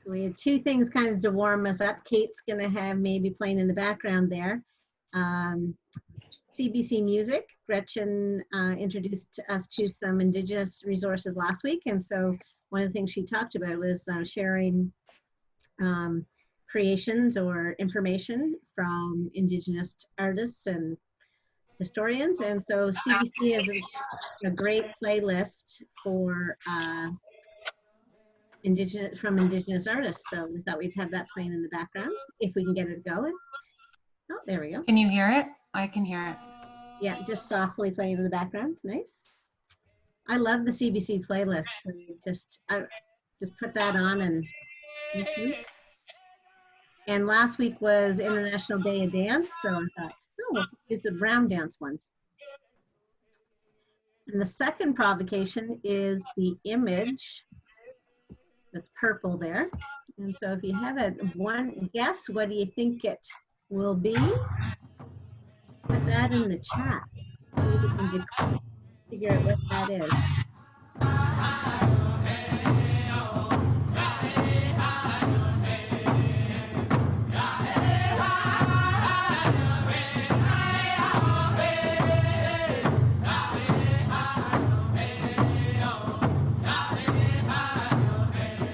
So we had two things kind of to warm us up. Kate's going to have maybe playing in the background there. CBC Music. Gretchen introduced us to some Indigenous resources last week. And so one of the things she talked about was sharing creations or information from Indigenous artists and historians. And so CBC is a great playlist for Indigenous artists. So we thought we'd have that playing in the background if we can get it going. Oh, there we go. Can you hear it? I can hear it. Yeah, just softly playing in the background. It's nice. I love the CBC playlist. So I just put that on and. And last week was International Day of Dance, so I thought, oh, we'll use the brown dance ones. And the second provocation is the image that's purple there. And so if you have one guess, what do you think it will be? Put that in the chat. See if we can figure out what that is.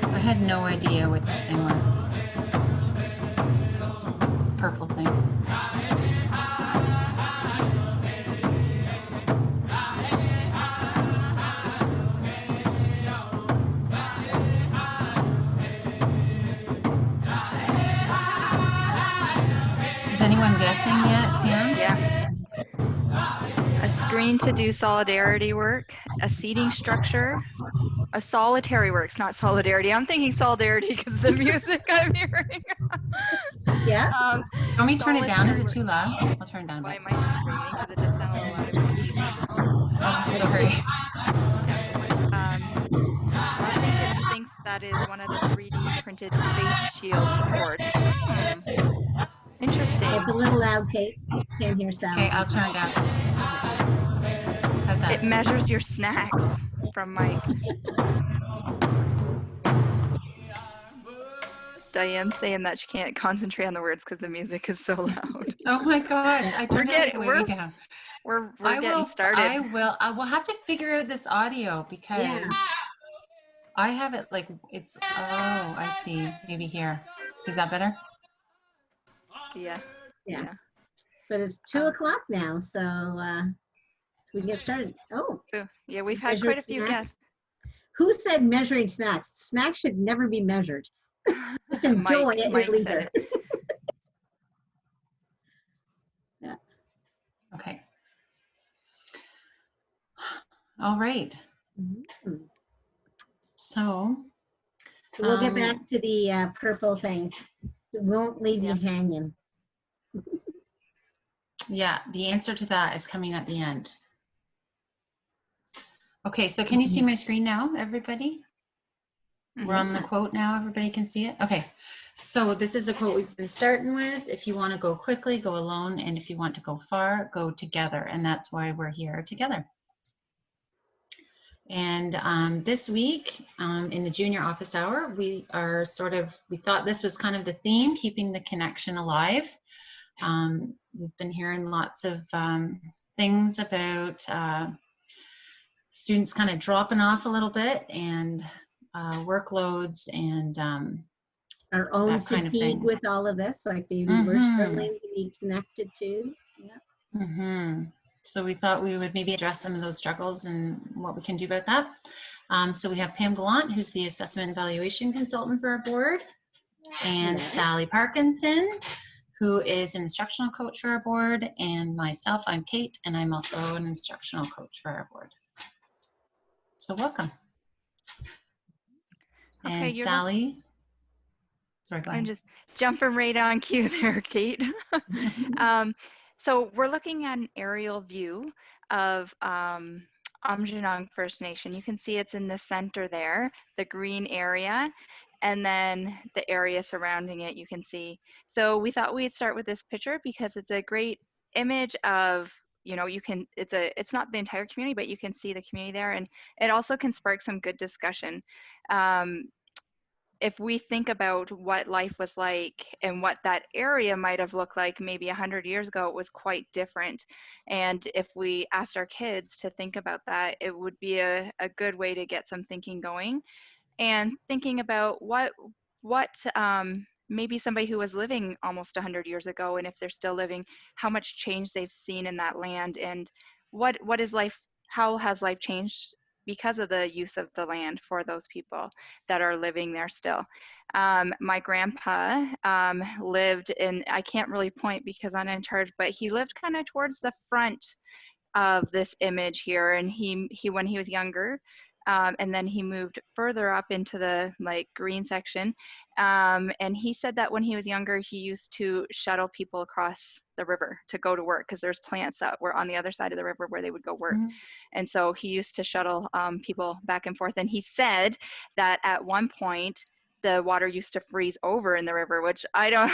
I had no idea what this thing was. This purple thing. Is anyone guessing yet, Pam? Yeah. It's green to do solidarity work, a seating structure, a solitary works, not solidarity. I'm thinking solidarity because the music I'm hearing. Yeah. Want me to turn it down? Is it too loud? I'll turn it down a Why bit. am I screaming? Because it does sound a little loud. Oh, sorry. I think that is one of the 3D printed face shield supports. Interesting. It's a little loud, Kate. Can't hear sound. Okay, I'll turn it down. How's that? It measures your snacks from Mike. Diane's saying that she can't concentrate on the words because the music is so loud. Oh my gosh, I turned it way down. We're getting started. I will have to figure out this audio because I have it like it's, oh, I see. Maybe here. Is that better? Yeah. But it's 2 o'clock now, so we can get started. Oh. Yeah, we've had quite a few guests. Who said measuring snacks? Snacks should never be measured. Just enjoy it and leave it. Yeah. Okay. All right. Mm-hmm. So we'll get back to the purple thing. It won't leave you hanging. Yeah, the answer to that is coming at the end. Okay, so can you see my screen now, everybody? We're on the quote now, everybody can see it? Okay, so this is a quote we've been starting with. If you want to go quickly, go alone, and if you want to go far, go together, and that's why we're here together. And this week, in the junior office hour, we thought this was kind of the theme, keeping the connection alive. We've been hearing lots of things about students kind of dropping off a little bit and workloads and our own that kind of fatigue thing. With all of this, like maybe we're struggling to be connected to. Yeah. So we thought we would maybe address some of those struggles and what we can do about that. So we have Pam Gallant, who's the assessment and evaluation consultant for our board, and Sally Parkinson, who is an instructional coach for our board, and myself, I'm Kate, and I'm also an instructional coach for our board. So welcome. Okay, and Sally, sorry, go ahead. I'm just jumping right on cue there, Kate. So we're looking at an aerial view of Aamjiwnaang First Nation. You can see it's in the center there, the green area, and then the area surrounding it you can see. So we thought we'd start with this picture because it's a great image of, you know, it's not the entire community, but you can see the community there, and it also can spark some good discussion. if we think about what life was like and what that area might have looked like maybe 100 years ago, it was quite different. And if we asked our kids to think about that, it would be a good way to get some thinking going, and thinking about what maybe somebody who was living almost 100 years ago, and if they're still living, how much change they've seen in that land, and what is life, how has life changed because of the use of the land for those people that are living there still. My grandpa lived in, I can't really point because I'm in charge, but he lived kind of towards the front of this image here, and he when he was younger, and then he moved further up into the like green section, and he said that when he was younger he used to shuttle people across the river to go to work, because there's plants that were on the other side of the river where they would go work. And so he used to shuttle people back and forth, and he said that at one point the water used to freeze over in the river, which I don't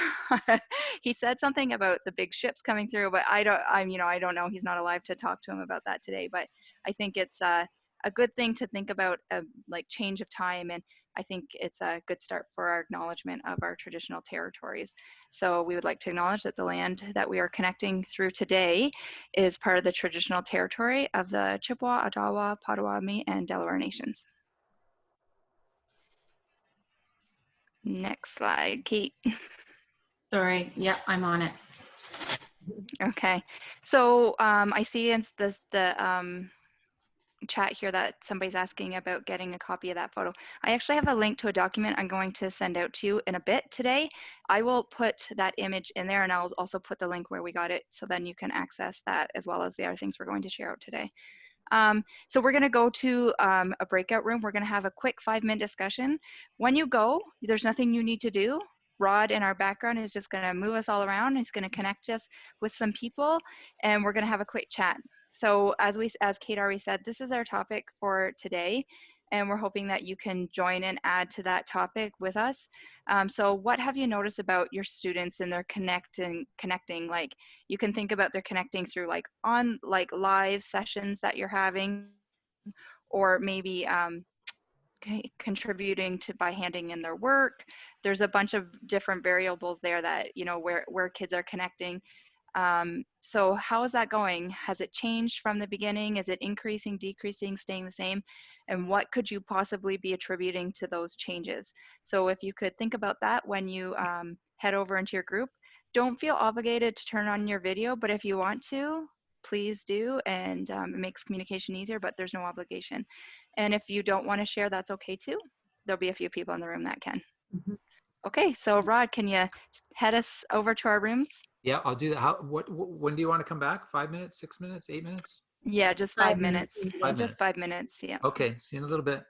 he said something about the big ships coming through, but I don't know, he's not alive to talk to him about that today. But I think it's a good thing to think about, like change of time, and I think it's a good start for our acknowledgement of our traditional territories. So we would like to acknowledge that the land that we are connecting through today is part of the traditional territory of the Chippewa, Ottawa, Potawatomi, and Delaware nations. Next slide, Kate. Sorry, yep, I'm on it. Okay, so I see in the chat here that somebody's asking about getting a copy of that photo. I actually have a link to a document I'm going to send out to you in a bit today. I will put that image in there, and I'll also put the link where we got it, so then you can access that as well as the other things we're going to share out today. So we're going to go to a breakout room. We're going to have a quick 5-minute discussion. When you go, there's nothing you need to do. Rod in our background is just going to move us all around. He's going to connect us with some people, and we're going to have a quick chat. So as Kate already said, this is our topic for today, and we're hoping that you can join and add to that topic with us. So what have you noticed about your students and their connecting? Like, you can think about their connecting through like live sessions that you're having, or maybe contributing to by handing in their work. There's a bunch of different variables there that, you know, where kids are connecting. So how is that going? Has it changed from the beginning? Is it increasing, decreasing, staying the same? And what could you possibly be attributing to those changes? So if you could think about that when you head over into your group. Don't feel obligated to turn on your video, but if you want to, please do, and it makes communication easier, but there's no obligation. And if you don't want to share, that's okay too. There'll be a few people in the room that can. Okay, so Rod, can you head us over to our rooms? Yeah, I'll do that. When do you want to come back? 5 minutes, 6 minutes, 8 minutes? Yeah, just 5 minutes. 5 Just 5 minutes, yeah. Okay, see you in a little bit.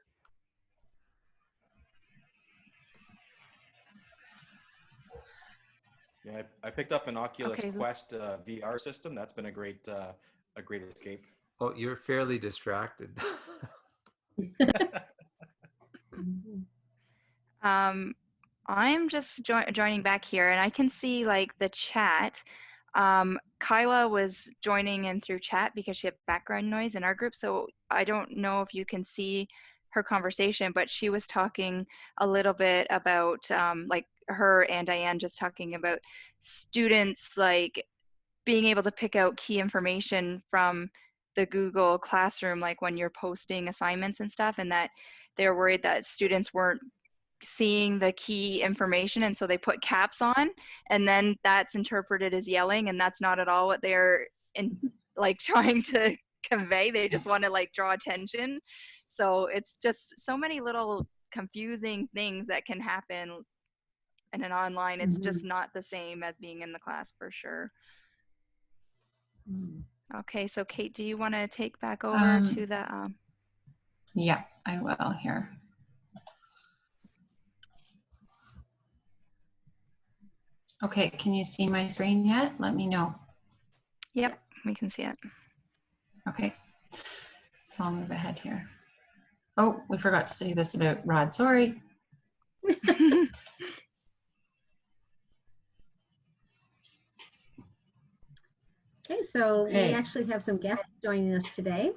Yeah, I picked up an Oculus Quest VR system. That's been a great escape. Oh, you're fairly distracted. I'm just joining back here, and I can see like the chat. Kyla was joining in through chat because she had background noise in our group, so I don't know if you can see her conversation, but she was talking a little bit about like her and Diane just talking about students like being able to pick out key information from the Google Classroom, like when you're posting assignments and stuff, and that they're worried that students weren't seeing the key information, and so they put caps on, and then that's interpreted as yelling, and that's not at all what they're like trying to convey. They just want to like draw attention. So it's just so many little confusing things that can happen in an online. It's just not the same as being in the class for sure. Okay, so Kate, do you want to take back over to the Yeah, I will here. Okay, can you see my screen yet? Let me know. Yep, we can see it. Okay, so I'll move ahead here. Oh, we forgot to say this about Rod, sorry. Okay, so we actually have some guests joining us today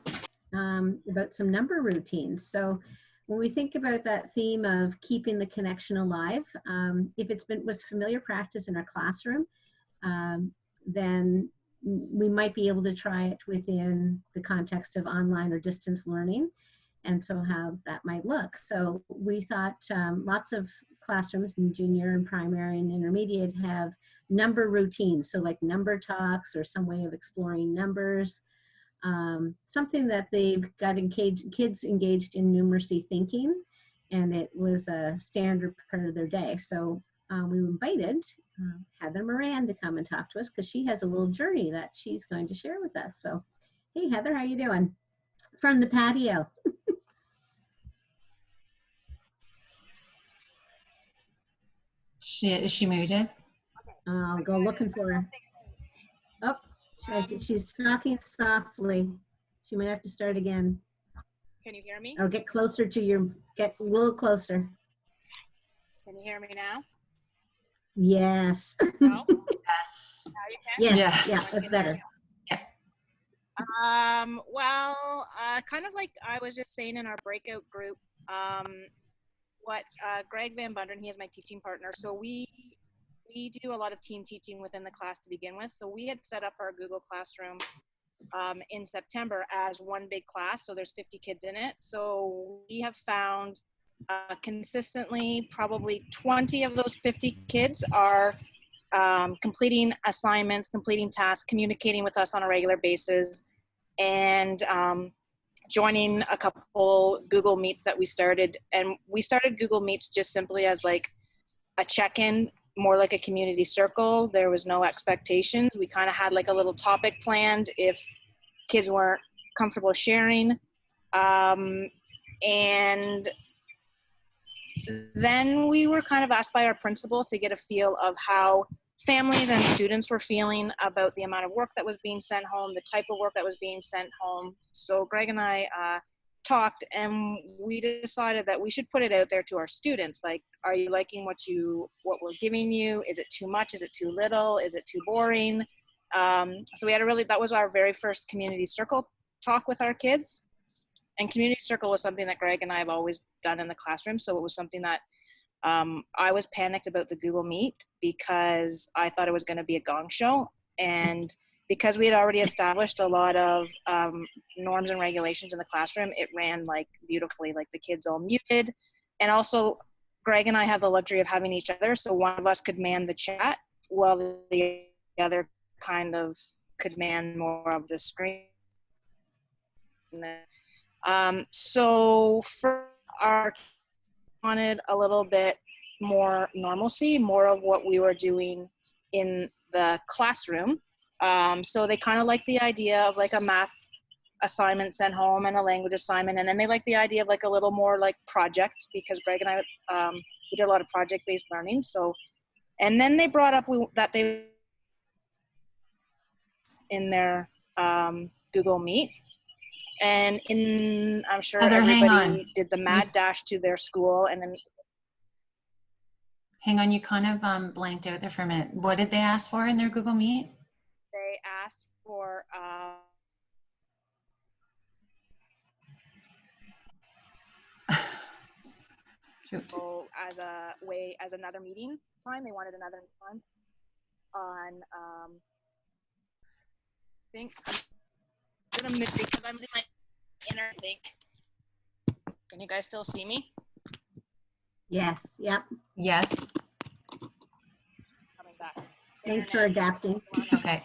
about some number routines. So when we think about that theme of keeping the connection alive, if it's was familiar practice in our classroom, then we might be able to try it within the context of online or distance learning, and so how that might look. So we thought lots of classrooms in junior and primary and intermediate have number routines, so like number talks or some way of exploring numbers, something that they've got kids engaged in numeracy thinking, and it was a standard part of their day. So we invited Heather Moran to come and talk to us because she has a little journey that she's going to share with us. So, hey Heather, how you doing? From the patio. Is she muted? I'll go looking for her. Oh, she's talking softly. She might have to start again. Can you hear me? Or get closer to get a little closer. Can you hear me now? Yes. No? Yes. Now you can? Yes. Yes. Yeah, that's better. Well, kind of like I was just saying in our breakout group, what Greg Van Bundren, he is my teaching partner. So we do a lot of team teaching within the class to begin with. So we had set up our Google Classroom in September as one big class. So there's 50 kids in it. So we have found consistently probably 20 of those 50 kids are completing assignments, completing tasks, communicating with us on a regular basis, and joining a couple Google Meets that we started. And we started Google Meets just simply as like a check-in, more like a community circle. There was no expectations. We kind of had like a little topic planned if kids weren't comfortable sharing. And then we were kind of asked by our principal to get a feel of how families and students were feeling about the amount of work that was being sent home, the type of work that was being sent home. So Greg and I talked, and we decided that we should put it out there to our students. Like, are you liking what we're giving you? Is it too much? Is it too little? Is it too boring? So we had that was our very first community circle talk with our kids. And community circle was something that Greg and I have always done in the classroom. So it was something that I was panicked about the Google Meet because I thought it was going to be a gong show. And because we had already established a lot of norms and regulations in the classroom, it ran like beautifully, like the kids all muted. And also Greg and I have the luxury of having each other. So one of us could man the chat while the other kind of could man more of the screen. So for our wanted a little bit more normalcy, more of what we were doing in the classroom. So they kind of like the idea of like a math assignment sent home and a language assignment. And then they like the idea of like a little more like project, because Greg and I, we did a lot of project-based learning. So, and then they brought up that they in their Google Meet. And I'm sure Heather, everybody did the mad dash to their school, and then. Hang on, you kind of blanked out there for a minute. What did they ask for in their Google Meet? They asked for as another meeting time. They wanted another time on I think because I'm in my inner link. Can you guys still see me? Yes. Yep. Yes. Coming back. Thanks for adapting. Okay.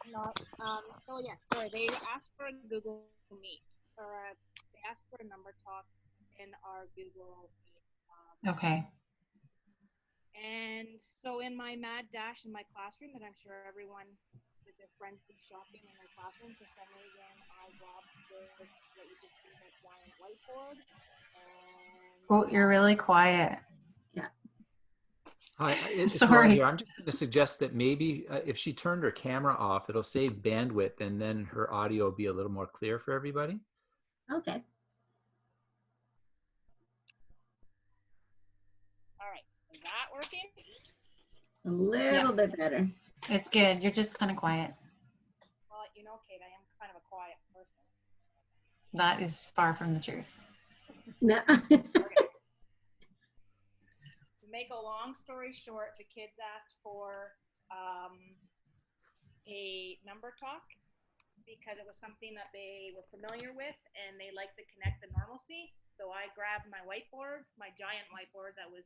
So yeah, sorry. They asked for a Google Meet, or they asked for a number talk in our Google Meet. Okay. And so in my mad dash in my classroom, that I'm sure everyone with their friends is shopping in their classroom, for some reason I grabbed this, what you could see, that giant whiteboard. And Oh, you're really quiet. Yeah. Hi, it's Sorry. Ron here. I'm just going to suggest that maybe if she turned her camera off, it'll save bandwidth, and then her audio will be a little more clear for everybody. Okay. all right, is that working? A little bit better. It's good. You're just kind of quiet. Well, Kate, I am kind of a quiet person. That is far from the truth. No. To make a long story short, the kids asked for a number talk because it was something that they were familiar with and they liked to connect the normalcy. So I grabbed my whiteboard, my giant whiteboard that was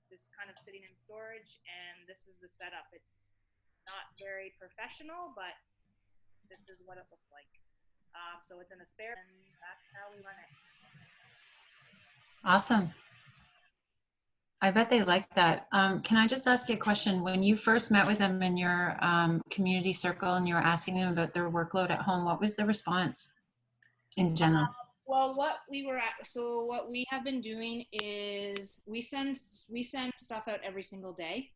just kind of sitting in storage, and this is the setup. It's not very professional, but this is what it looks like. So it's in a spare, and that's how we run it. Awesome. I bet they like that. Can I just ask you a question? When you first met with them in your community circle and you were asking them about their workload at home, what was the response in general? Well, what we have been doing is we send stuff out every single day.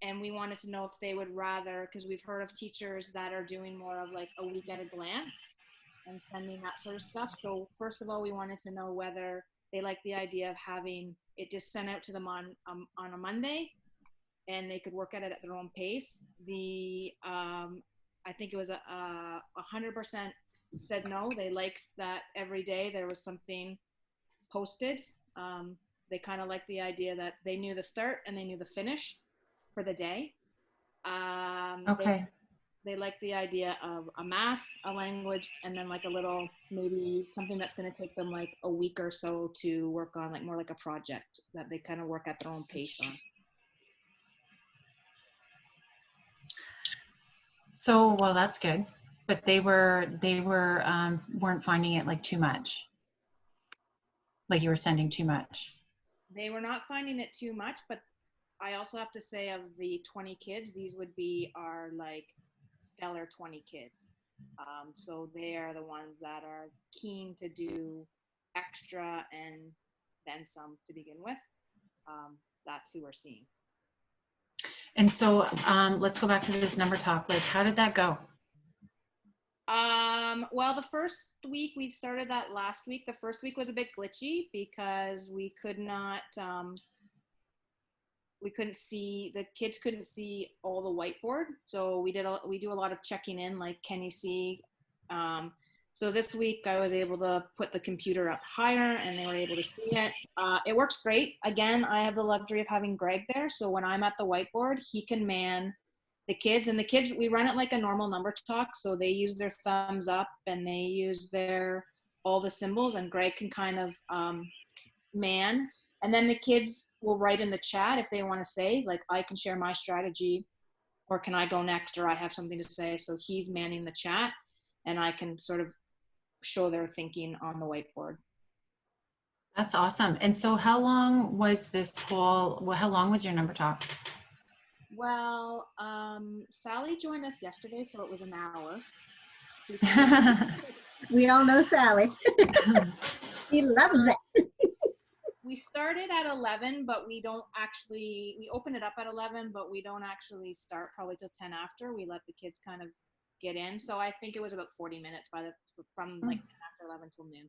And we wanted to know if they would rather, because we've heard of teachers that are doing more of like a week at a glance and sending that sort of stuff. So first of all, we wanted to know whether they like the idea of having it just sent out to them on a Monday, and they could work at it at their own pace. I think it was 100% said no. They liked that every day there was something posted. They kind of liked the idea that they knew the start and they knew the finish for the day. Okay. They like the idea of a math, a language, and then like a little, maybe something that's going to take them like a week or so to work on, like more like a project that they kind of work at their own pace on. So, well, that's good. But they weren't finding it like too much. Like you were sending too much. They were not finding it too much, but I also have to say of the 20 kids, these would be our like stellar 20 kids. So they are the ones that are keen to do extra and then some to begin with. That's who we're seeing. And so let's go back to this number talk. Like, how did that go? Well, the first week, we started that last week. The first week was a bit glitchy because we could not, the kids couldn't see all the whiteboard. So we do a lot of checking in, like, can you see? So this week I was able to put the computer up higher and they were able to see it. It works great. Again, I have the luxury of having Greg there. So when I'm at the whiteboard, he can man the kids, and the kids, we run it like a normal number talk. So they use their thumbs up and they use all the symbols, and Greg can kind of man. And then the kids will write in the chat if they want to say, like, I can share my strategy, or can I go next, or I have something to say. So he's manning the chat and I can sort of show their thinking on the whiteboard. That's awesome. And so how long was how long was your number talk? Well, Sally joined us yesterday, so it was an hour. We all know Sally. She loves it. We started at 11, but we open it up at 11, but we don't actually start probably till 10 after. We let the kids kind of get in. So I think it was about 40 minutes from like 10 after 11 till noon.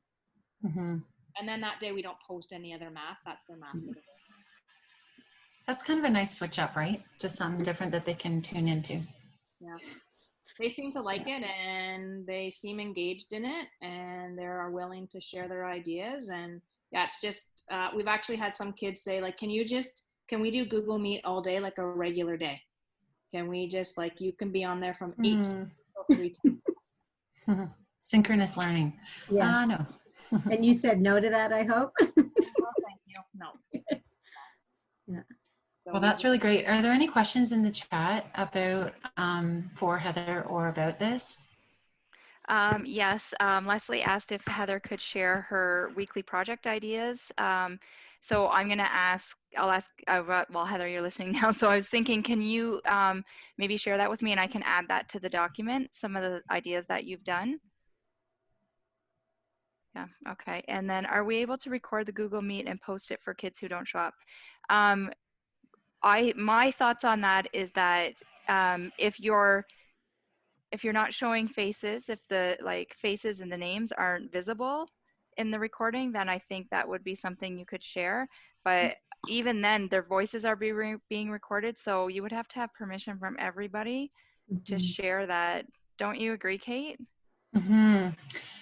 Mm-hmm. And then that day we don't post any other math. That's their math for the day. That's kind of a nice switch up, right? Just something different that they can tune into. Yeah. They seem to like it, and they seem engaged in it, and they are willing to share their ideas. And yeah, it's just, we've actually had some kids say, like, can we do Google Meet all day, like a regular day? Can we just, like, you can be on there from 8 till 3. Synchronous learning. Yes. No. And you said no to that, I hope? No, thank you. No. Yeah. So Well, that's really great. Are there any questions in the chat about for Heather or about this? Yes, Leslie asked if Heather could share her weekly project ideas. So I'm going to I'll ask, well, Heather, you're listening now. So I was thinking, can you maybe share that with me and I can add that to the document, some of the ideas that you've done? Yeah, okay. And then are we able to record the Google Meet and post it for kids who don't show up? My thoughts on that is that if you're not showing faces, if the faces and the names aren't visible in the recording, then I think that would be something you could share. But even then, their voices are being recorded, so you would have to have permission from everybody to share that. Don't you agree, Kate? Mm-hmm.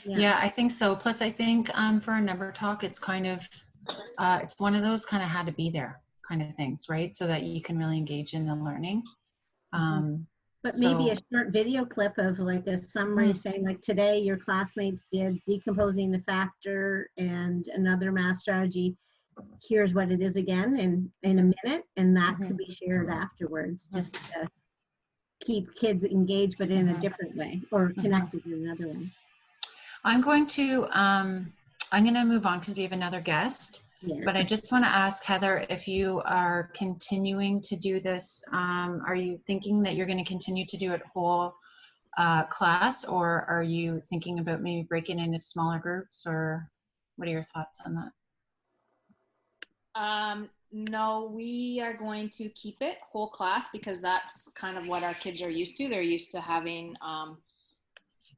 Yeah, I think so. Plus, I think for a number talk, it's kind of, it's one of those kind of had to be there kind of things, right? So that you can really engage in the learning. But maybe a short video clip of like a summary saying like today your classmates did decomposing the factor and another math strategy. Here's what it is again in a minute, and that could be shared afterwards just to keep kids engaged but in a different way or connected in another way. I'm going to move on because we have another guest. Yeah. But I just want to ask Heather, if you are continuing to do this, are you thinking that you're going to continue to do it whole class, or are you thinking about maybe breaking into smaller groups, or what are your thoughts on that? No, we are going to keep it whole class because that's kind of what our kids are used to. They're used to having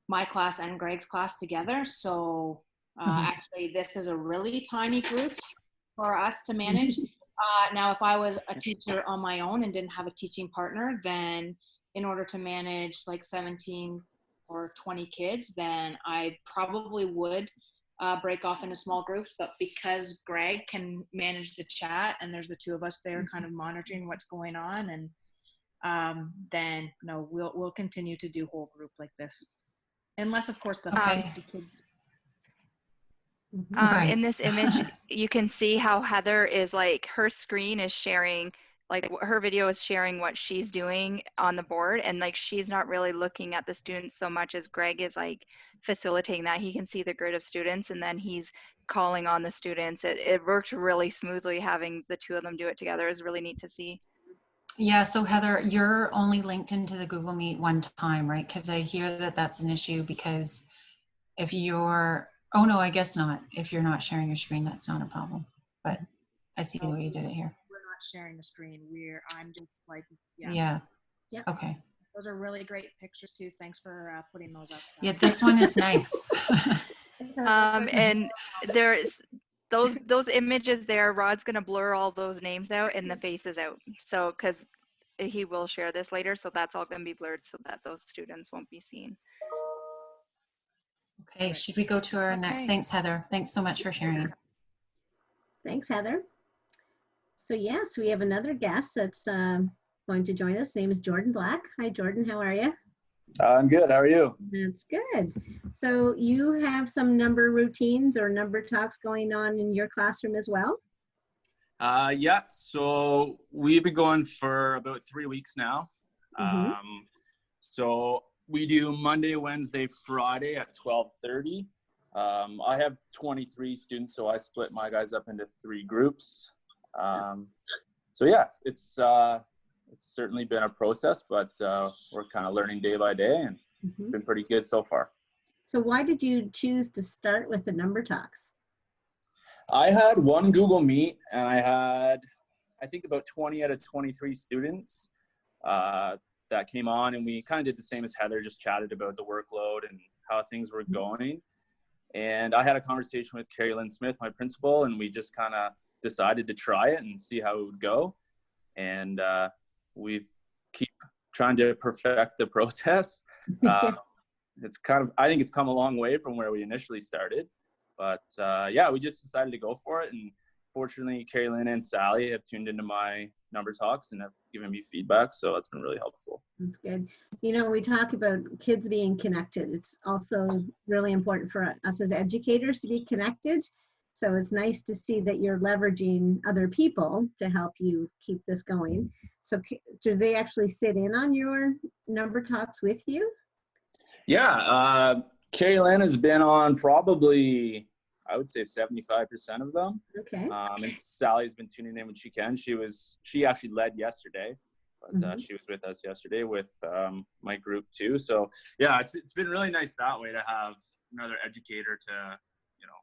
my class and Greg's class together. So actually, this is a really tiny group for us to manage. Now, if I was a teacher on my own and didn't have a teaching partner, then in order to manage like 17 or 20 kids, then I probably would break off into small groups. But because Greg can manage the chat and there's the two of us there kind of monitoring what's going on, and then no, we'll continue to do whole group like this. Unless, of course, the 50 kids. In this image, you can see how Heather is like, her screen is sharing, like her video is sharing what she's doing on the board. And like, she's not really looking at the students so much as Greg is like facilitating that. He can see the grid of students and then he's calling on the students. It worked really smoothly. Having the two of them do it together is really neat to see. Yeah, so Heather, you're only linked into the Google Meet one time, right? Because I hear that that's an issue because if you're, oh no, I guess not. If you're not sharing your screen, that's not a problem. But I see the way you did it here. We're not sharing the screen. I'm just like, yeah. Okay. Those are really great pictures too. Thanks for putting those up. Yeah, this one is nice. And there's those images there. Rod's gonna blur all those names out and the faces out. So because he will share this later, so that's all gonna be blurred so that those students won't be seen. Okay, should we go to our next? Thanks, Heather. Thanks so much for sharing. Thanks, Heather. So yes, we have another guest that's going to join us. His name is Jordan Black. Hi, Jordan. How are you? I'm good. How are you? That's good. So you have some number routines or number talks going on in your classroom as well? Yeah. So we've been going for about 3 weeks now. So we do Monday, Wednesday, Friday at 12:30. I have 23 students, so I split my guys up into 3 groups. So yeah, it's certainly been a process, but we're kind of learning day by day, and it's been pretty good so far. So why did you choose to start with the number talks? I had one Google Meet, and I had, I think, about 20 out of 23 students that came on, and we kind of did the same as Heather, just chatted about the workload and how things were going. And I had a conversation with Carrie Lynn Smith, my principal, and we just kind of decided to try it and see how it would go. And we keep trying to perfect the process. It's kind of, I think it's come a long way from where we initially started. But yeah, we just decided to go for it. And fortunately, Carrie Lynn and Sally have tuned into my number talks and have given me feedback. So it's been really helpful. That's good. You know, when we talk about kids being connected, it's also really important for us as educators to be connected. So it's nice to see that you're leveraging other people to help you keep this going. So do they actually sit in on your number talks with you? Yeah, Carrie Lynn has been on probably, I would say 75% of them. Okay. And Sally's been tuning in when she can. She actually led yesterday, but she was with us yesterday with my group too. So yeah, it's been really nice that way to have another educator to, you know,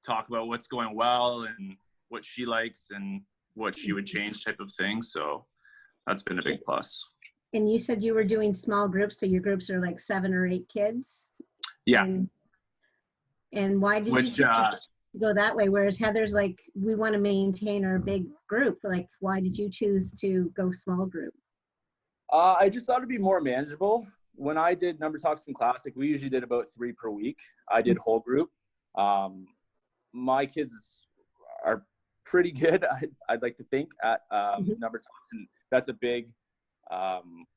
talk about what's going well and what she likes and what she would change type of thing. So that's been a big plus. And you said you were doing small groups, so your groups are like 7 or 8 kids? Yeah. And why did you go that way? Whereas Heather's like, we want to maintain our big group. Like, why did you choose to go small group? I just thought it'd be more manageable. when I did Number Talks in Classic, we usually did about 3 per week. I did whole group. My kids are pretty good, I'd like to think, at Number Talks, and that's a big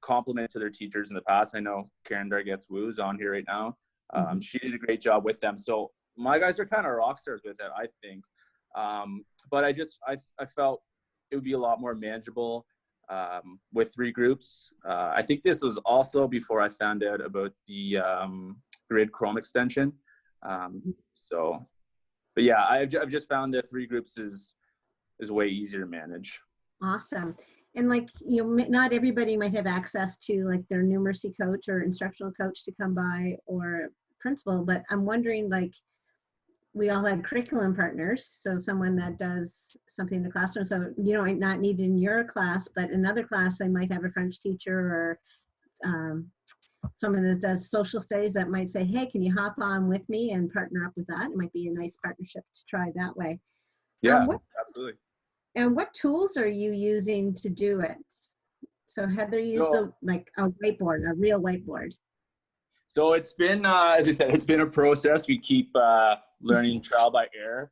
compliment to their teachers in the past. I know Karen Darget's Woo's on here right now. She did a great job with them. So my guys are kind of rock stars with it, I think. But I felt it would be a lot more manageable with 3 groups. I think this was also before I found out about the Grid Chrome extension. But yeah, I've just found that 3 groups is way easier to manage. Awesome. And like, you know, not everybody might have access to like their numeracy coach or instructional coach to come by, or principal, but I'm wondering, like, we all have curriculum partners, so someone that does something in the classroom. So you know, not need in your class, but another class I might have a French teacher or someone that does social studies that might say, hey, can you hop on with me and partner up with that? It might be a nice partnership to try that way. Yeah, absolutely. And what tools are you using to do it? So Heather used like a whiteboard, a real whiteboard. So it's been, as I said, it's been a process. We keep learning trial by error.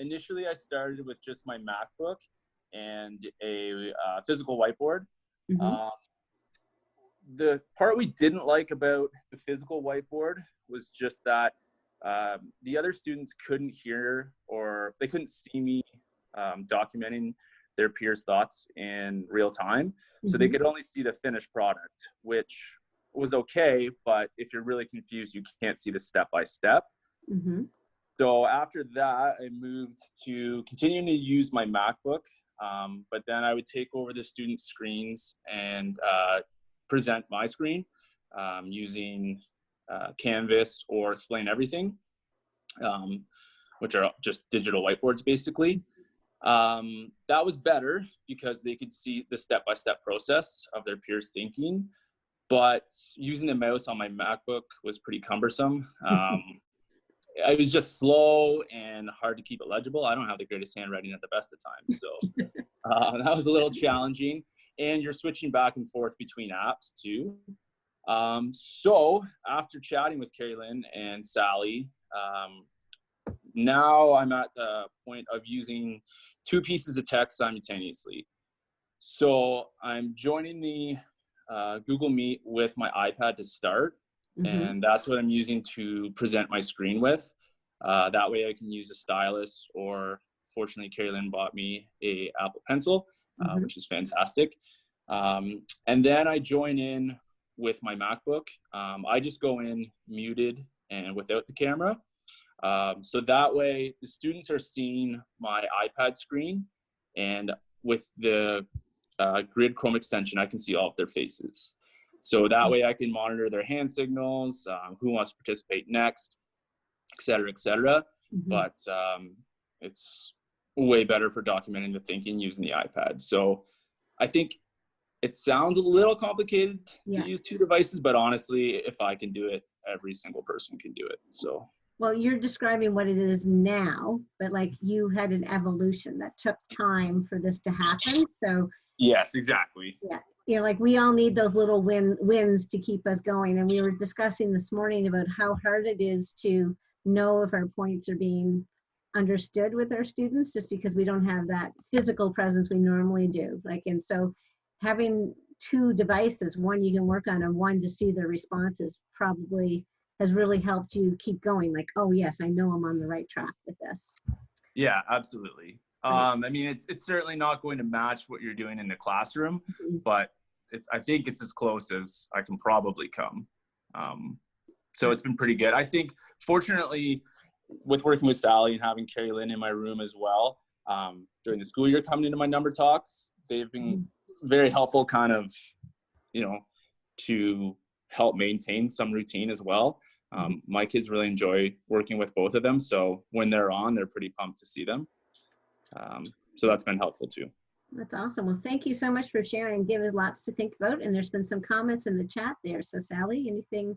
Initially, I started with just my MacBook and a physical whiteboard. The part we didn't like about the physical whiteboard was just that the other students couldn't hear, or they couldn't see me documenting their peers' thoughts in real time. So they could only see the finished product, which was okay, but if you're really confused, you can't see the step-by-step. So after that, I moved to continuing to use my MacBook, but then I would take over the students' screens and present my screen using Canvas or Explain Everything, which are just digital whiteboards basically. That was better because they could see the step-by-step process of their peers' thinking, but using the mouse on my MacBook was pretty cumbersome. It was just slow and hard to keep it legible. I don't have the greatest handwriting at the best of times, so that was a little challenging. And you're switching back and forth between apps too. So after chatting with Carrie Lynn and Sally, now I'm at the point of using 2 pieces of text simultaneously. So I'm joining the Google Meet with my iPad to start, and that's what I'm using to present my screen with. That way I can use a stylus, or fortunately Carrie Lynn bought me a Apple Pencil, which is fantastic. And then I join in with my MacBook. I just go in muted and without the camera. So that way the students are seeing my iPad screen, and with the Grid Chrome extension, I can see all of their faces. So that way I can monitor their hand signals, who wants to participate next, et cetera, et cetera. But it's way better for documenting the thinking using the iPad. So I think it sounds a little complicated to use 2 devices, but honestly, if I can do it, every single person can do it. So. Well, you're describing what it is now, but like you had an evolution that took time for this to happen. So. Yes, exactly. Yeah. You know, like we all need those little wins to keep us going. And we were discussing this morning about how hard it is to know if our points are being understood with our students, just because we don't have that physical presence we normally do. Like, and so having 2 devices, one you can work on and one to see the responses, probably has really helped you keep going. Like, oh yes, I know I'm on the right track with this. Yeah, absolutely. I mean, it's certainly not going to match what you're doing in the classroom, but I think it's as close as I can probably come. So it's been pretty good. I think, fortunately, with working with Sally and having Carrie Lynn in my room as well, during the school year coming into my number talks, they've been very helpful, kind of, you know, to help maintain some routine as well. My kids really enjoy working with both of them. So when they're on, they're pretty pumped to see them. So that's been helpful too. That's awesome. Well, thank you so much for sharing. Give us lots to think about. And there's been some comments in the chat there. So Sally, anything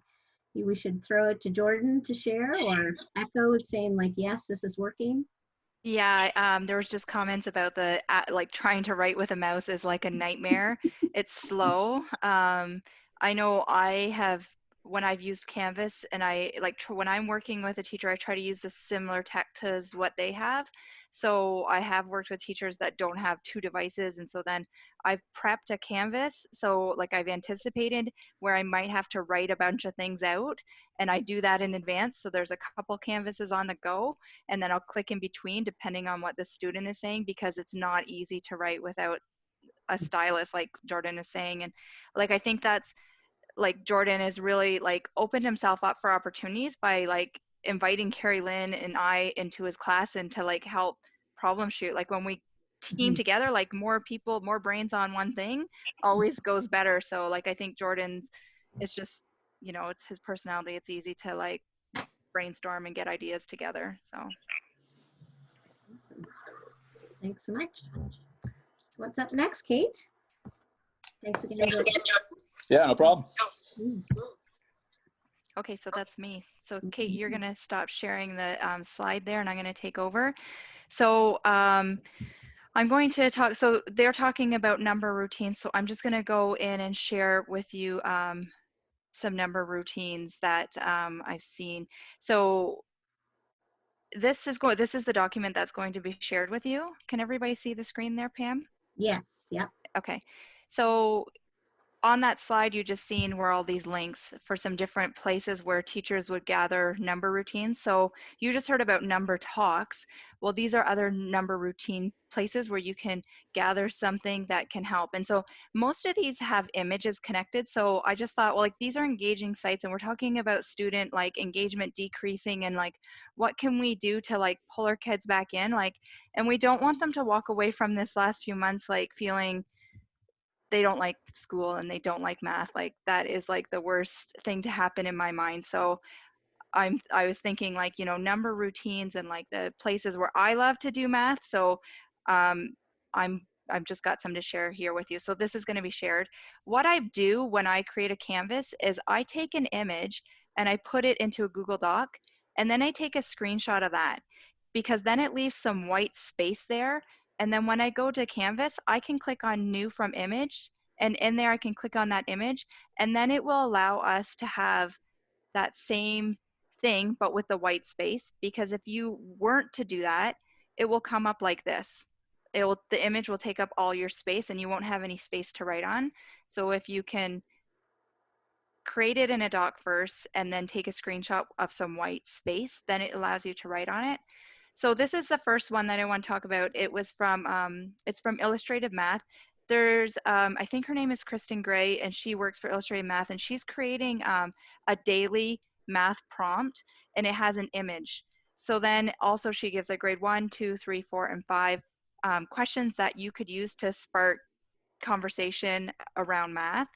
we should throw it to Jordan to share, or echo saying like, yes, this is working? Yeah, there was just comments about like trying to write with a mouse is like a nightmare. It's slow. I know I have, when I've used Canvas, and I like when I'm working with a teacher, I try to use the similar tech to what they have. So I have worked with teachers that don't have two devices, and so then I've prepped a Canvas. So like I've anticipated where I might have to write a bunch of things out, and I do that in advance. So there's a couple Canvases on the go, and then I'll click in between depending on what the student is saying, because it's not easy to write without a stylus, like Jordan is saying. And like I think that's, like Jordan has really like opened himself up for opportunities by like inviting Carrie Lynn and I into his class and to like help problem shoot. Like when we team together, like more people, more brains on one thing always goes better. So like I think Jordan's, it's just, you know, it's his personality. It's easy to like brainstorm and get ideas together. So Awesome. Thanks so much. What's up next, Kate? Thanks again, Jordan. Yeah, no problem. okay, so that's me. So Kate, you're gonna stop sharing the slide there, and I'm gonna take over. So I'm going to talk, so they're talking about number routines. So I'm just gonna go in and share with you some number routines that I've seen. So this is the document that's going to be shared with you. Can everybody see the screen there, Pam? Yes, yep. Okay, so on that slide, you just seen where all these links for some different places where teachers would gather number routines. So you just heard about number talks. Well, these are other number routine places where you can gather something that can help. And so most of these have images connected. So I just thought, well, like these are engaging sites, and we're talking about student like engagement decreasing, and like what can we do to like pull our kids back in? Like, and we don't want them to walk away from this last few months like feeling they don't like school and they don't like math. Like that is like the worst thing to happen in my mind. So I was thinking like, you know, number routines and like the places where I love to do math. So um, I've just got some to share here with you. So this is going to be shared. What I do when I create a Canvas is I take an image and I put it into a Google Doc, and then I take a screenshot of that, because then it leaves some white space there. And then when I go to Canvas, I can click on new from image, and in there I can click on that image, and then it will allow us to have that same thing but with the white space. Because if you weren't to do that, it will come up like this. The image will take up all your space and you won't have any space to write on. So if you can create it in a doc first and then take a screenshot of some white space, then it allows you to write on it. So this is the first one that I want to talk about. It was from, it's from Illustrative Math. There's, I think her name is Kristen Gray, and she works for Illustrative Math, and she's creating a daily math prompt, and it has an image. So then also she gives a grade 1, 2, 3, 4, and 5 questions that you could use to spark conversation around math.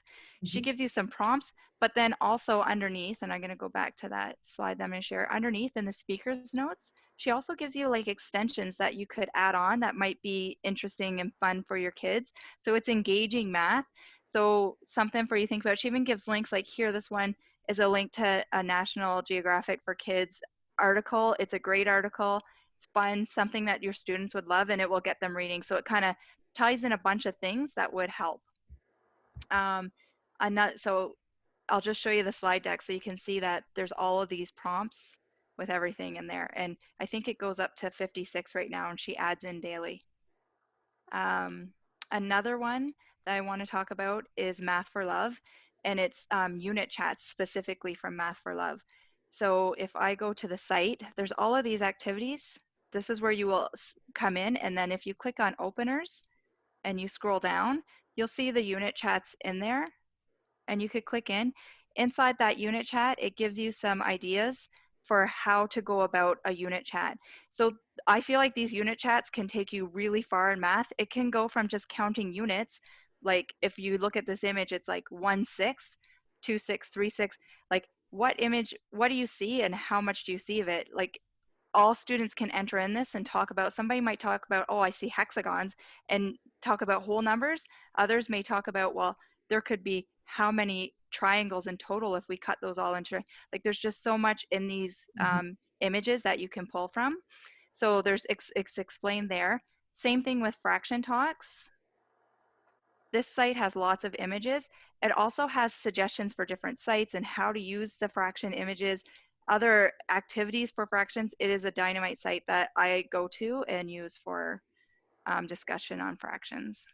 She gives you some prompts, but then also underneath, and I'm going to go back to that slide that I'm going to share, underneath in the speaker's notes, she also gives you like extensions that you could add on that might be interesting and fun for your kids. So it's engaging math. So something for you to think about. She even gives links like here, this one is a link to a National Geographic for Kids article. It's a great article. It's fun, something that your students would love, and it will get them reading. So it kind of ties in a bunch of things that would help. So I'll just show you the slide deck so you can see that there's all of these prompts with everything in there. And I think it goes up to 56 right now, and she adds in daily. Another one that I want to talk about is Math for Love, and it's unit chats specifically from Math for Love. So if I go to the site, there's all of these activities. This is where you will come in, and then if you click on openers and you scroll down, you'll see the unit chats in there, and you could click in. Inside that unit chat, it gives you some ideas for how to go about a unit chat. So I feel like these unit chats can take you really far in math. It can go from just counting units. Like if you look at this image, it's like 1/6, 2/6, 3/6. Like what image, what do you see and how much do you see of it? Like all students can enter in this and talk about, somebody might talk about, oh, I see hexagons, and talk about whole numbers. Others may talk about, well, there could be how many triangles in total if we cut those all into, like there's just so much in these images that you can pull from. So there's it's explained there. Same thing with fraction talks. This site has lots of images. It also has suggestions for different sites and how to use the fraction images, other activities for fractions. It is a dynamite site that I go to and use for discussion on fractions.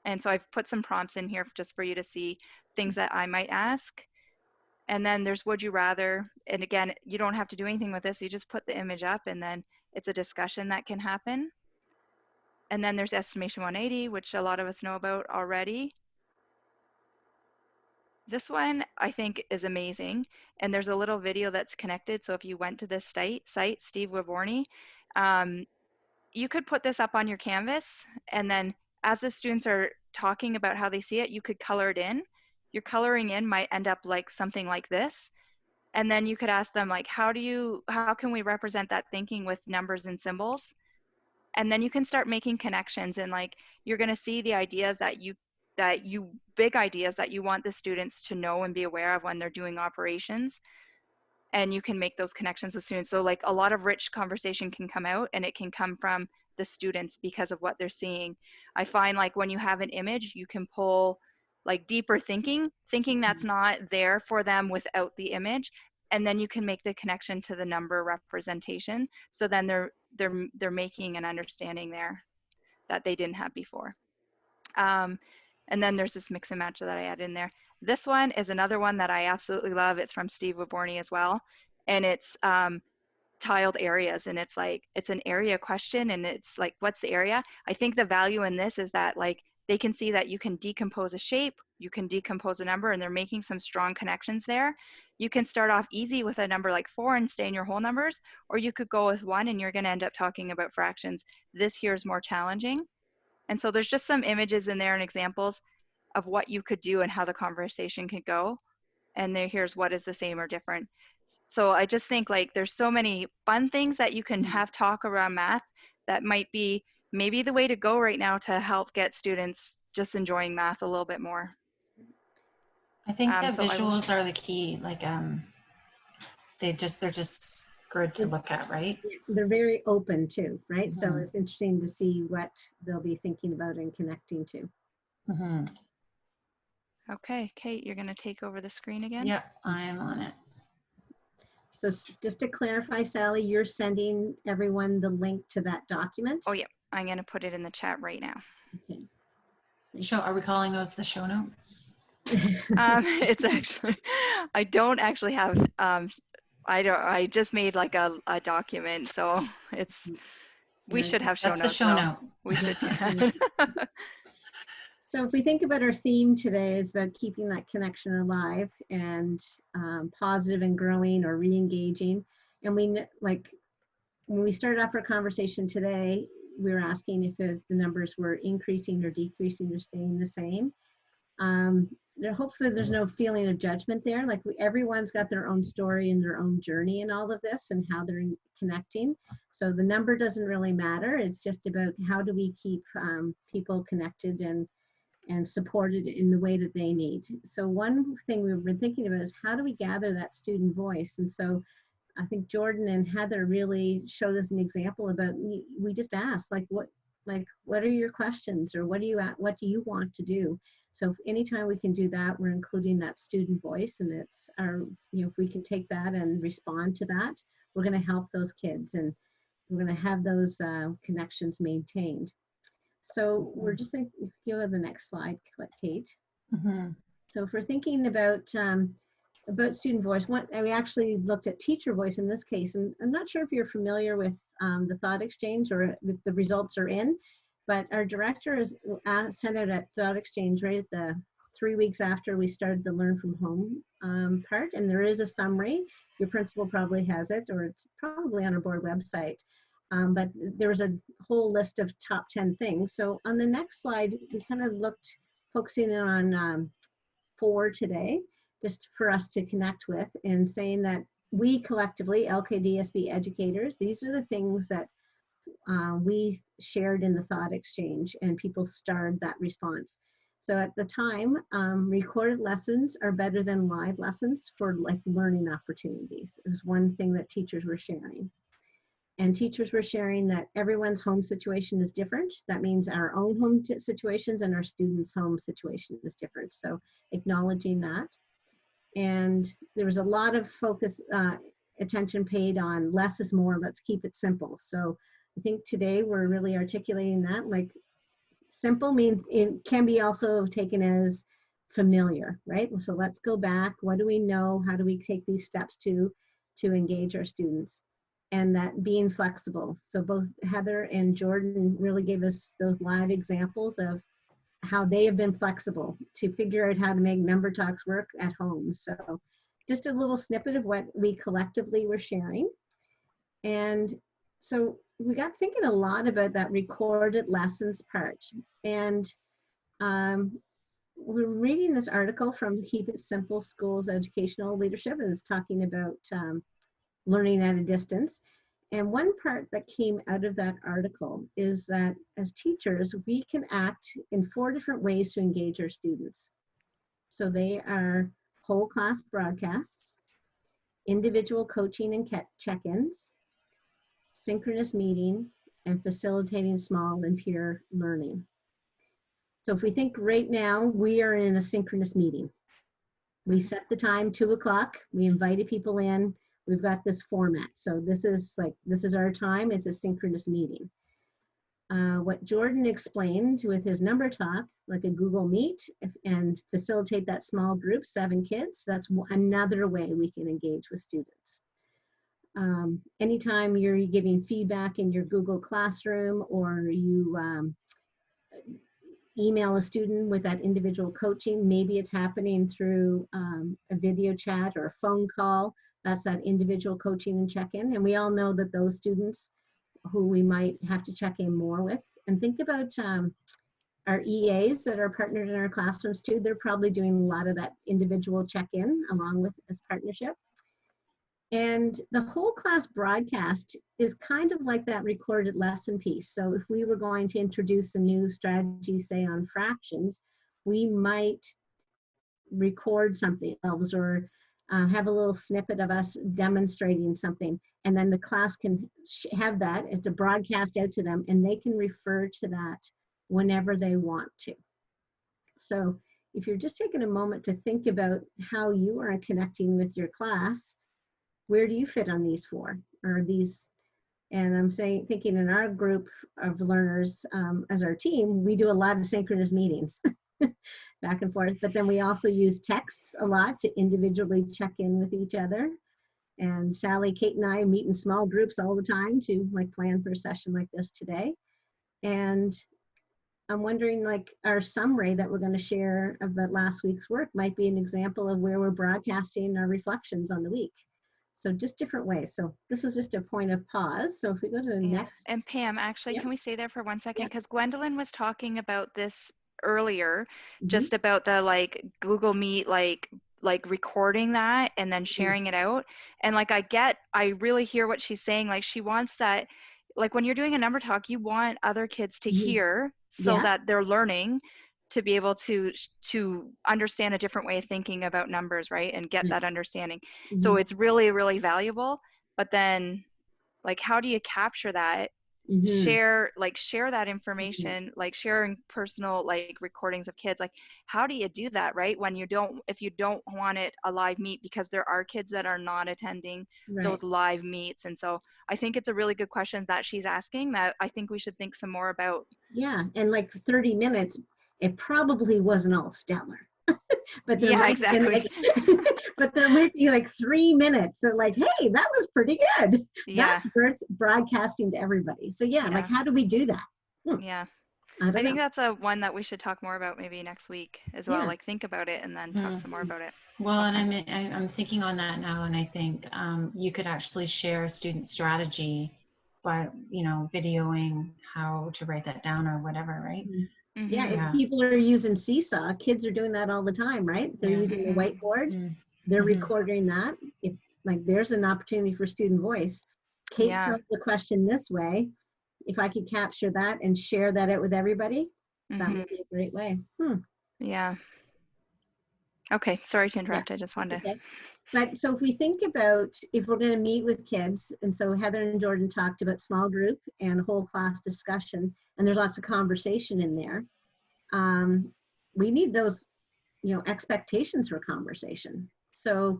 And so I've put some prompts in here just for you to see things that I might ask. And then there's would you rather, and again, you don't have to do anything with this. You just put the image up and then it's a discussion that can happen. And then there's estimation 180, which a lot of us know about already. This one I think is amazing. And there's a little video that's connected. So if you went to this site, Steve Waborny, you could put this up on your Canvas, and then as the students are talking about how they see it, you could color it in. Your coloring in might end up like something like this. And then you could ask them like, how can we represent that thinking with numbers and symbols? And then you can start making connections, and like, you're gonna see the ideas big ideas that you want the students to know and be aware of when they're doing operations. And you can make those connections with students. So like a lot of rich conversation can come out, and it can come from the students because of what they're seeing. I find like when you have an image, you can pull like deeper thinking that's not there for them without the image. And then you can make the connection to the number representation. So then they're making an understanding there that they didn't have before. And then there's this mix and match that I add in there. This one is another one that I absolutely love. It's from Steve Waborny as well. And it's tiled areas. And it's like, it's an area question. And it's like, what's the area? I think the value in this is that like, they can see that you can decompose a shape, you can decompose a number, and they're making some strong connections there. You can start off easy with a number like 4 and stay in your whole numbers, or you could go with 1 and you're gonna end up talking about fractions. This here is more challenging. And so there's just some images in there and examples of what you could do and how the conversation could go. And here's what is the same or different. So I just think like there's so many fun things that you can have talk around math that might be maybe the way to go right now to help get students just enjoying math a little bit more. I think the visuals are the key. Like they're just good to look at, right? They're very open too, right? Mm-hmm. So it's interesting to see what they'll be thinking about and connecting to. Mm-hmm. Okay, Kate, you're going to take over the screen again? Yep, I'm on it. So just to clarify, Sally, you're sending everyone the link to that document? Oh, yeah. I'm going to put it in the chat right now. Okay. Are we calling those the show notes? It's actually, I don't actually have, I just made like a document. So it's, we should have show notes. That's the show note. We should. So if we think about our theme today, it's about keeping that connection alive and positive and growing or re-engaging. And we, like, when we started off our conversation today, we were asking if the numbers were increasing or decreasing or staying the same. Hopefully there's no feeling of judgment there. Like everyone's got their own story and their own journey in all of this and how they're connecting. So the number doesn't really matter. It's just about how do we keep people connected and supported in the way that they need. So one thing we've been thinking about is how do we gather that student voice? And so I think Jordan and Heather really showed us an example about, we just asked what are your questions, or what do you want to do? So anytime we can do that, we're including that student voice, and it's our, if we can take that and respond to that, we're going to help those kids, and we're going to have those connections maintained. So we're just thinking, if you go to the next slide, Kate. Mm-hmm. So if we're thinking about student voice, we actually looked at teacher voice in this case, and I'm not sure if you're familiar with the thought exchange or if the results are in, but our director is sent out a thought exchange right at the 3 weeks after we started the Learn from Home part, and there is a summary. Your principal probably has it, or it's probably on our board website. But there was a whole list of top 10 things. So on the next slide, we kind of looked, focusing on 4 today, just for us to connect with, and saying that we collectively, LKDSB educators, these are the things that we shared in the thought exchange, and people starred that response. So at the time, recorded lessons are better than live lessons for like learning opportunities. It was one thing that teachers were sharing. And teachers were sharing that everyone's home situation is different. That means our own home situations and our students' home situation is different. So acknowledging that. And there was a lot of focus, attention paid on less is more, let's keep it simple. So I think today we're really articulating that, like simple means it can be also taken as familiar, right? So let's go back. What do we know? How do we take these steps to engage our students? And that being flexible. So both Heather and Jordan really gave us those live examples of how they have been flexible to figure out how to make number talks work at home. So just a little snippet of what we collectively were sharing. And so we got thinking a lot about that recorded lessons part. And we're reading this article from Keep It Simple Schools Educational Leadership, and it's talking about learning at a distance. And one part that came out of that article is that as teachers, we can act in 4 different ways to engage our students. So they are whole class broadcasts, individual coaching and check-ins, synchronous meeting, and facilitating small and peer learning. So if we think right now, we are in a synchronous meeting. We set the time, 2 o'clock, we invited people in, we've got this format. So this is our time, it's a synchronous meeting. What Jordan explained with his number talk, like a Google Meet, and facilitate that small group, 7 kids, that's another way we can engage with students. Anytime you're giving feedback in your Google Classroom, or you email a student with that individual coaching, maybe it's happening through a video chat or a phone call, that's that individual coaching and check-in. And we all know that those students who we might have to check in more with. And think about our EAs that are partnered in our classrooms too. They're probably doing a lot of that individual check-in along with this partnership. And the whole class broadcast is kind of like that recorded lesson piece. So if we were going to introduce a new strategy, say on fractions, we might record something else, or have a little snippet of us demonstrating something. And then the class can have that. It's a broadcast out to them, and they can refer to that whenever they want to. So if you're just taking a moment to think about how you are connecting with your class, where do you fit on these 4 or these? And I'm thinking in our group of learners, as our team, we do a lot of synchronous meetings back and forth, but then we also use texts a lot to individually check in with each other. And Sally, Kate, and I meet in small groups all the time to like plan for a session like this today. And I'm wondering, like, our summary that we're going to share about last week's work might be an example of where we're broadcasting our reflections on the week. So just different ways. So this was just a point of pause. So if we go to the next. And Pam, actually, can we stay there for 1 second? Because Gwendolyn was talking about this earlier, just about the like Google Meet, like recording that and then sharing it out. And like, I really hear what she's saying. Like she wants that, like when you're doing a number talk, you want other kids to hear so that they're learning to be able to understand a different way of thinking about numbers, right? And get that understanding. So it's really, really valuable. But then like, how do you capture that? Share that information, like sharing personal like recordings of kids, like how do you do that, right? When if you don't want it a live meet, because there are kids that are not attending those live meets. And so I think it's a really good question that she's asking that I think we should think some more about. And like 30 minutes, it probably wasn't all stellar. But exactly. But there might be like 3 minutes. So like, hey, that was pretty good. That's worth broadcasting to everybody. So like, how do we do that? I think that's a one that we should talk more about maybe next week as well. Like think about it and then talk some more about it. Well, and I'm thinking on that now, and I think you could actually share student strategy by, videoing how to write that down or whatever, right? If people are using Seesaw, kids are doing that all the time, right? They're using the whiteboard. They're recording that. If like there's an opportunity for student voice. Kate solved the question this way. If I could capture that and share that out with everybody, that would be a great way. Yeah. Okay, sorry to interrupt. I just wanted to. But so if we think about if we're going to meet with kids, and so Heather and Jordan talked about small group and whole class discussion, and there's lots of conversation in there. We need those, expectations for conversation. So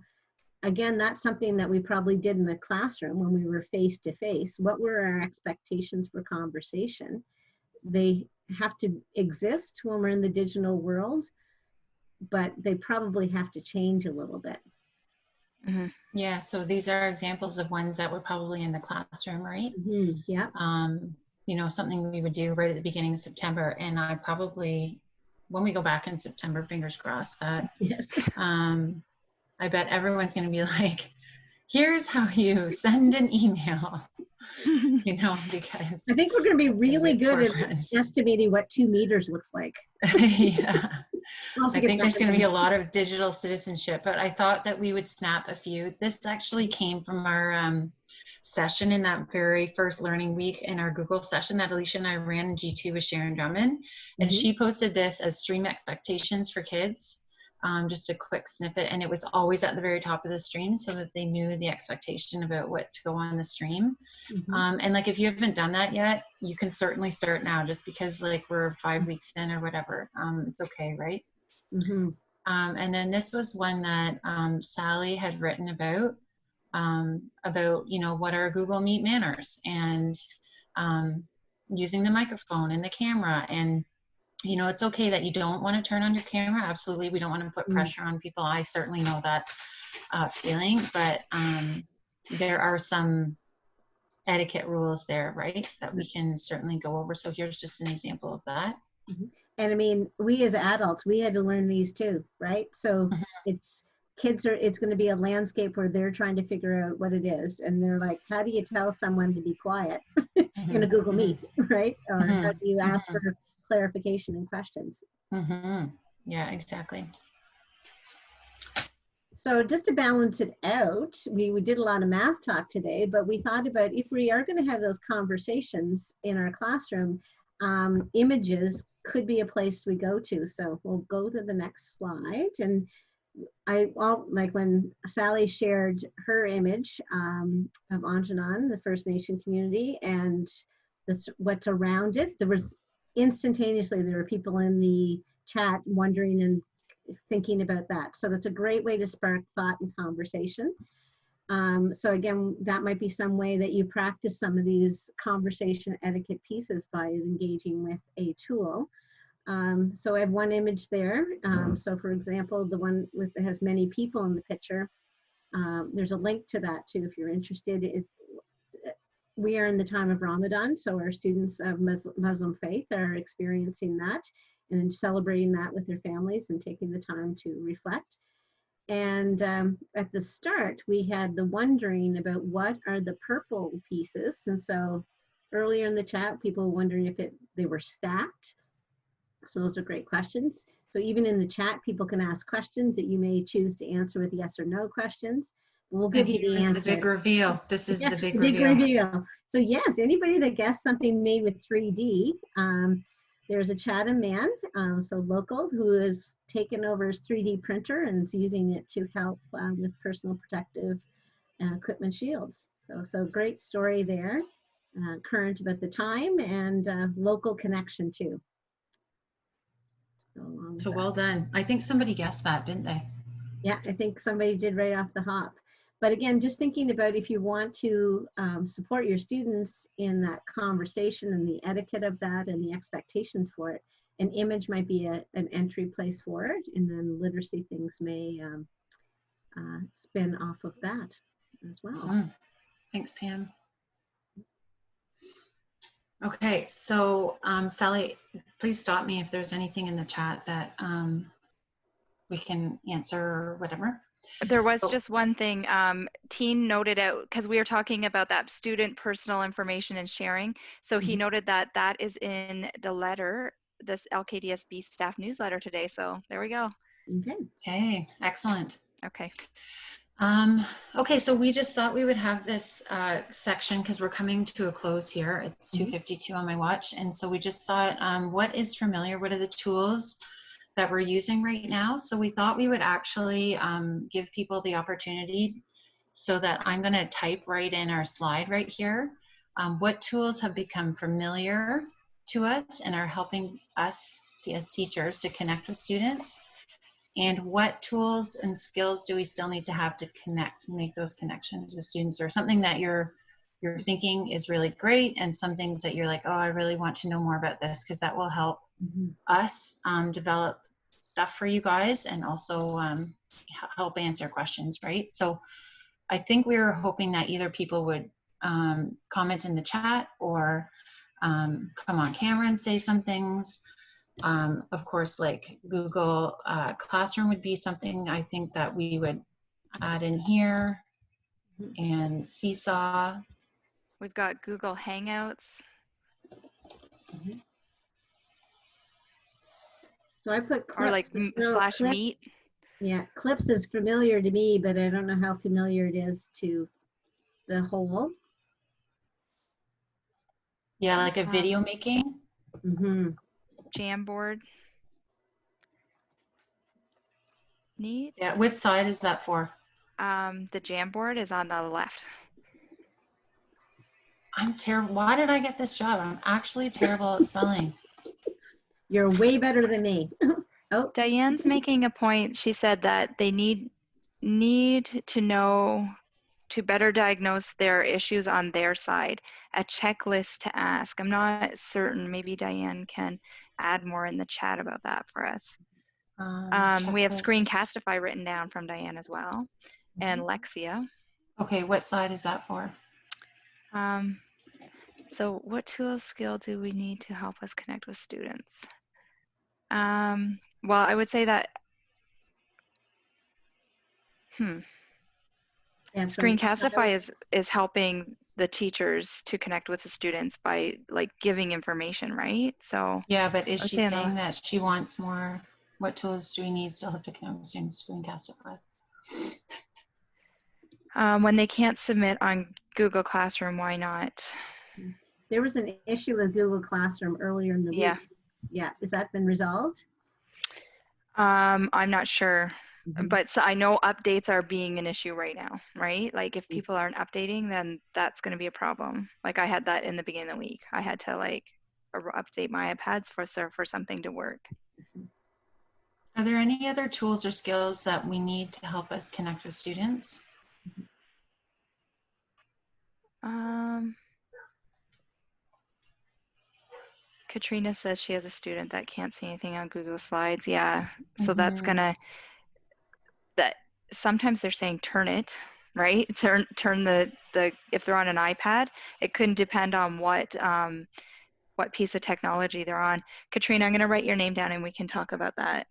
again, that's something that we probably did in the classroom when we were face to face. What were our expectations for conversation? They have to exist when we're in the digital world, but they probably have to change a little bit. Mm-hmm. Yeah, so these are examples of ones that were probably in the classroom, right? Mm-hmm. Yeah. Something we would do right at the beginning of September, and I probably, when we go back in September, fingers crossed that, yes. I bet everyone's going to be like, here's how you send an email, because I think we're going to be really good at estimating what 2 meters looks like. Yeah. I think there's going to be a lot of digital citizenship, but I thought that we would snap a few. This actually came from our session in that very first learning week in our Google session that Alicia and I ran in G2 with Sharon Drummond. And she posted this as stream expectations for kids. Just a quick snippet, and it was always at the very top of the stream so that they knew the expectation about what to go on the stream. And like, if you haven't done that yet, you can certainly start now, just because like we're 5 weeks in or whatever. It's okay, right? And then this was one that Sally had written about what are Google Meet manners, and using the microphone and the camera, and it's okay that you don't want to turn on your camera. Absolutely. We don't want to put pressure on people. I certainly know that feeling, but there are some etiquette rules there, right, that we can certainly go over. So here's just an example of that. And I mean, we as adults, we had to learn these too, right? So it's going to be a landscape where they're trying to figure out what it is. And they're like, how do you tell someone to be quiet in a Google Meet, right? Or how do you ask for clarification and questions? Yeah, exactly. So just to balance it out, we did a lot of math talk today, but we thought about if we are going to have those conversations in our classroom, images could be a place we go to. So we'll go to the next slide. And like when Sally shared her image of Anjanan, the First Nation community, and what's around it, there was instantaneously, there were people in the chat wondering and thinking about that. So that's a great way to spark thought and conversation. So again, that might be some way that you practice some of these conversation etiquette pieces by engaging with a tool. So I have one image there. So for example, the one that has many people in the picture, there's a link to that too if you're interested. We are in the time of Ramadan, so our students of Muslim faith are experiencing that and celebrating that with their families and taking the time to reflect. And at the start, we had the wondering about what are the purple pieces. And so earlier in the chat, people were wondering if they were stacked. So those are great questions. So even in the chat, people can ask questions that you may choose to answer with yes or no questions. We'll give you the answer. The big reveal. This is the big reveal. So yes, anybody that guessed something made with 3D, there's a Chatham man, so local, who has taken over his 3D printer and is using it to help with personal protective equipment shields. So great story there, current about the time and local connection too. So well done. I think somebody guessed that, didn't they? Yeah, I think somebody did right off the hop. But again, just thinking about if you want to support your students in that conversation and the etiquette of that and the expectations for it, an image might be an entry place for it, and then literacy things may spin off of that as well. Thanks, Pam. Okay, so Sally, please stop me if there's anything in the chat that we can answer or whatever. There was just one thing. Teen noted out, because we were talking about that student personal information and sharing. So he noted that that is in the letter, this LKDSB staff newsletter today. So there we go. Okay, excellent. Okay. Okay, so we just thought we would have this section because we're coming to a close here. It's 2:52 on my watch. And so we just thought, what is familiar? What are the tools that we're using right now. So we thought we would actually give people the opportunity, so that I'm going to type right in our slide right here. What tools have become familiar to us and are helping us teachers to connect with students? And what tools and skills do we still need to have to connect, make those connections with students, or something that you're thinking is really great, and some things that you're like, oh, I really want to know more about this, because that will help us develop stuff for you guys, and also help answer questions, right? So I think we were hoping that either people would comment in the chat, or come on camera and say some things. Of course, like Google Classroom would be something I think that we would add in here, and Seesaw. We've got Google Hangouts. So I put Or clips. like slash Clip. meet. Yeah, clips is familiar to me, but I don't know how familiar it is to the whole. Yeah, like a video making. Jamboard. Neat. Yeah, which side is that for? The Jamboard is on the left. I'm terrible. Why did I get this job? I'm actually terrible at spelling. You're way better than me. Oh, Diane's making a point. She said that they need to know to better diagnose their issues on their side, a checklist to ask. I'm not certain. Maybe Diane can add more in the chat about that for us. We have Screencastify written down from Diane as well, and Lexia. Okay, what side is that for? So what tool skill do we need to help us connect with students? Well, I would say that, Screencastify is helping the teachers to connect with the students by like giving information, right? So yeah, but is she saying that she wants more? What tools do we need still have to connect with students? Screencastify. When they can't submit on Google Classroom, why not? There was an issue with Google Classroom earlier in the week. Yeah, has that been resolved? I'm not sure, but so I know updates are being an issue right now, right? Like if people aren't updating, then that's going to be a problem. Like I had that in the beginning of the week. I had to like update my iPads for something to work. Are there any other tools or skills that we need to help us connect with students? Katrina says she has a student that can't see anything on Google Slides. Yeah, so that's gonna, sometimes they're saying turn it, right? Turn the if they're on an iPad, it couldn't depend on what piece of technology they're on. Katrina, I'm gonna write your name down and we can talk about that.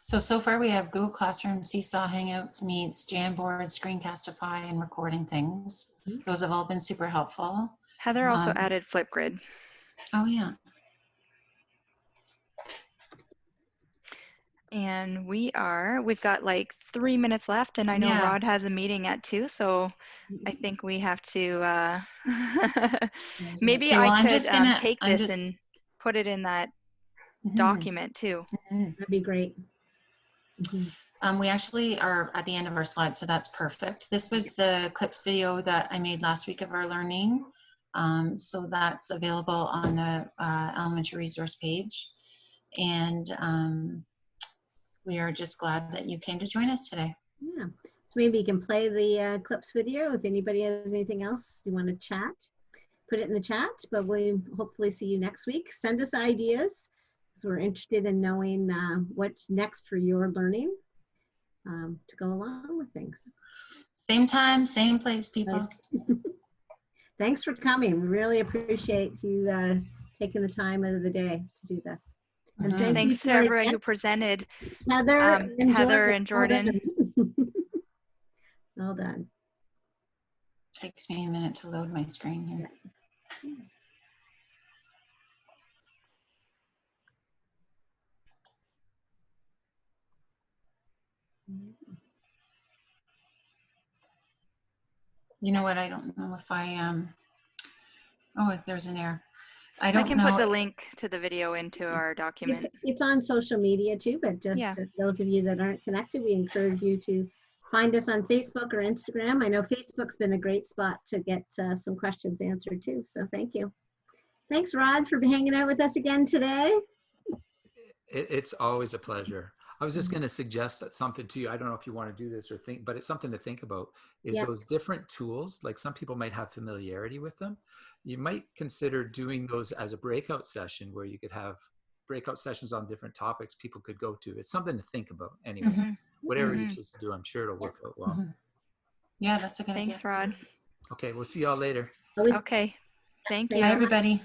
So far we have Google Classroom, Seesaw, Hangouts, Meets, Jamboard, Screencastify, and recording things. Those have all been super helpful. Heather also added Flipgrid. Oh yeah. And we've got like 3 minutes left, and I know Rod has a meeting at 2, so I think we have to, maybe I could take this and put it in that document too. That'd be great. We actually are at the end of our slide, so that's perfect. This was the clips video that I made last week of our learning. So that's available on the elementary resource page. And we are just glad that you came to join us today. Yeah, so maybe you can play the clips video. If anybody has anything else you want to chat, put it in the chat, but we'll hopefully see you next week. Send us ideas, because we're interested in knowing what's next for your learning to go along with things. Same time, same place, people. Nice. Thanks for coming. We really appreciate you taking the time out of the day to do this. And thanks to everyone who presented. Heather and Jordan. Well done. Takes me a minute to load my screen here. You know what? I don't know if I Oh, there's an error. I I don't can know. put the link to the video into our document. It's on social media too, but just Yeah. those of you that aren't connected, we encourage you to find us on Facebook or Instagram. I know Facebook's been a great spot to get some questions answered too, so thank you. Thanks, Rod, for hanging out with us again today. It's always a pleasure. I was just going to suggest something to you. I don't know if you want to do this or think, but it's something to think about is Yep. those different tools. Like some people might have familiarity with them. You might consider doing those as a breakout session where you could have breakout sessions on different topics people could go to. It's something to think about anyway. Mm-hmm. Whatever you choose to do, I'm sure it'll work out well. Mm-hmm. Yeah, that's a good idea. Thanks, Rod. Okay, we'll see y'all later. Always Okay. Thank you. Bye, everybody.